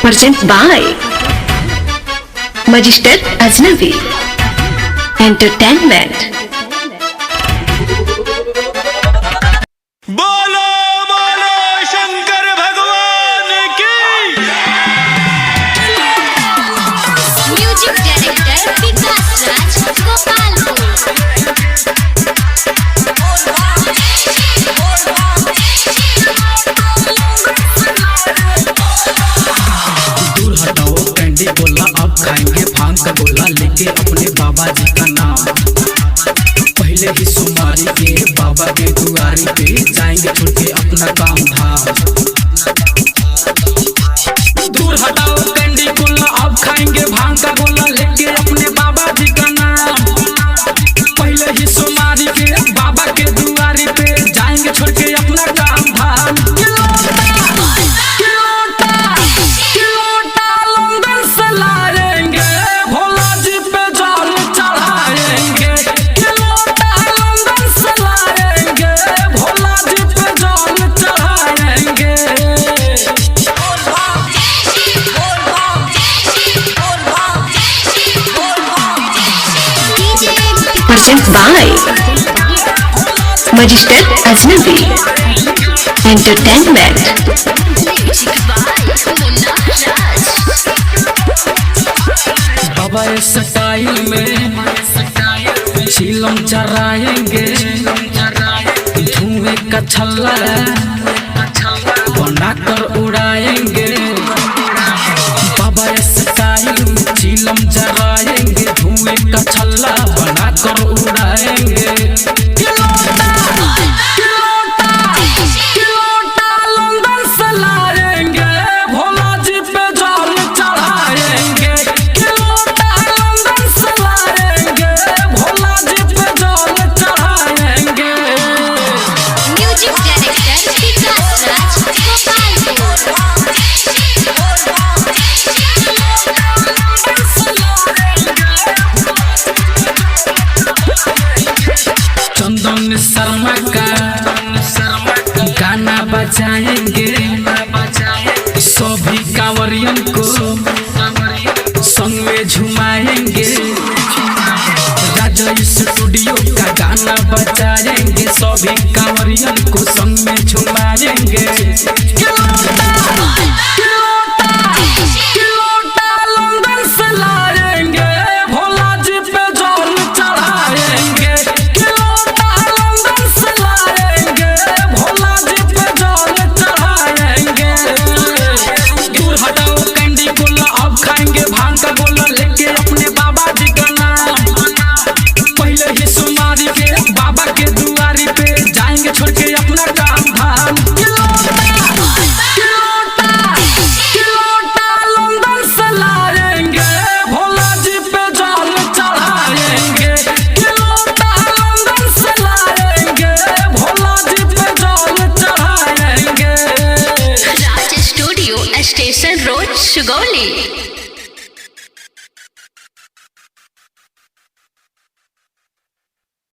present by Magister Ajnabi Entertainment। बोलो बोलो शंकर भगवान की। म्यूजिक डायरेक्टर विकास राज गोपालपुर। दूर हटाओ कैंडी गोला, अब खाएंगे भांग का गोला लेके अपने बाबा जी का नाम। पहले ही सुमारी के बाबा के दुआरी पे जाएंगे छोड़ के अपना काम धाम। दूर हटाओ कैंडी गोला, अब खाएंगे भांग का गोला लेके अपने बाबा जी का नाम। पहले ही सुमारी के बाबा के दुआरी पे जाएंगे छोड़ के अपना काम धाम। present by Magister Ajnabi Entertainment। बाबा इस स्टाइल में चिलम चराएंगे, धुएं का छल्ला बनाकर उड़ाएंगे। बाबा इस स्टाइल में चिलम चराएंगे, धुएं का छल्ला बनाकर उड़ाएंगे। चंदन शर्मा का गाना बजाएंगे, सभी कांवरियन को संग में झुमाएंगे। राजा स्टूडियो का गाना बजाएंगे, सभी कांवरियन को संग में झुमाएंगे। छोड़ के अपना काम धाम। लंदन से लाएंगे, भोला जी पे जल चढ़ाएंगे। लंदन से लाएंगे, भोला जी पे जल चढ़ाएंगे। राज स्टूडियो स्टेशन रोड सुगौली।